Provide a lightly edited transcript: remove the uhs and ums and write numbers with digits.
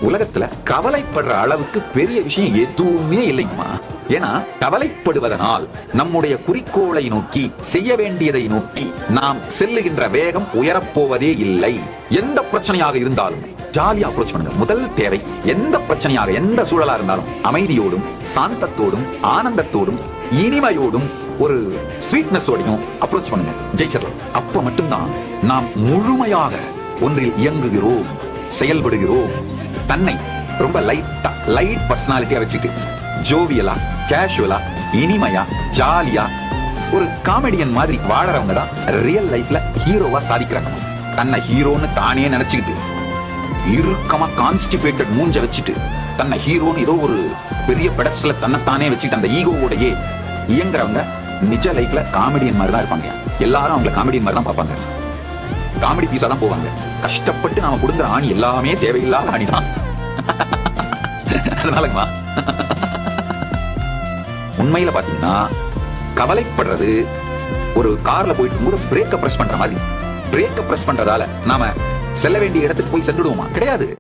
உலகத்துல கவலைப்படுற அளவுக்கு பெரிய விஷயம் எதுவுமே இல்லைங்கம்மா. ஏன்னா கவலைப்படுவதனால் நம்முடைய குறிக்கோளை நோக்கி, செய்ய வேண்டியதை நோக்கி நாம் செல்லுகின்ற வேகம் உயரப்போவதே இல்லை. எந்த பிரச்சனையாக இருந்தாலும் ஜாலியா அப்ரோச் பண்ணுங்க. முதல் தேவை, எந்த பிரச்சனையாக, எந்த சூழலா இருந்தாலும் அமைதியோடும், சாந்தத்தோடும், ஆனந்தத்தோடும், இனிமையோடும், ஒரு ஸ்வீட்னஸோடையும் அப்ரோச் பண்ணுங்க. ஜெயிச்சிடலாம். அப்ப மட்டும்தான் நாம் முழுமையாக ஒன்றில் இயங்குகிறோம், செயல்படுகிறோம். தன்னை ரொம்ப லைட் பர்சனாலிட்டியா வச்சுட்டு ஜோவியலா, கேஷுவலா, இனிமையா, ஜாலியா, ஒரு காமெடியன் மாதிரி வாழறவங்க தான் ரியல் லைஃப்ல ஹீரோவா சாதிக்கிறாங்க. தன்னை ஹீரோன்னு தானே நினைச்சுக்கிட்டு, இறுக்கமா கான்ஸ்டிபேட்டட் மூஞ்ச வச்சுட்டு, தன்னை ஹீரோன்னு ஏதோ ஒரு பெரிய பெடஸ்ல தன்னைத்தானே வச்சுக்கிட்டு அந்த ஈகோவோடையே இயங்குறவங்க நிஜ லைஃப்ல காமெடியன் மாதிரி தான் இருப்பாங்க. எல்லாரும் அவங்களை காமெடியன் மாதிரி தான் பார்ப்பாங்க. காமெடி பீஸா தான் போவாங்க. கஷ்டப்பட்டு நாம கொடுக்குற ஆணி எல்லாமே தேவையில்லாத ஆணி தான். அதனாலங்கம்மா, உண்மையில பாத்தீங்கன்னா கவலைப்படுறது ஒரு கார்ல போயிட்டு இருக்கும்போது பிரேக்க பிரஸ் பண்ற மாதிரி. பிரேக்க பிரஸ் பண்றதால நாம செல்ல வேண்டிய இடத்துக்கு போய் சென்றுடுவோமா? கிடையாது.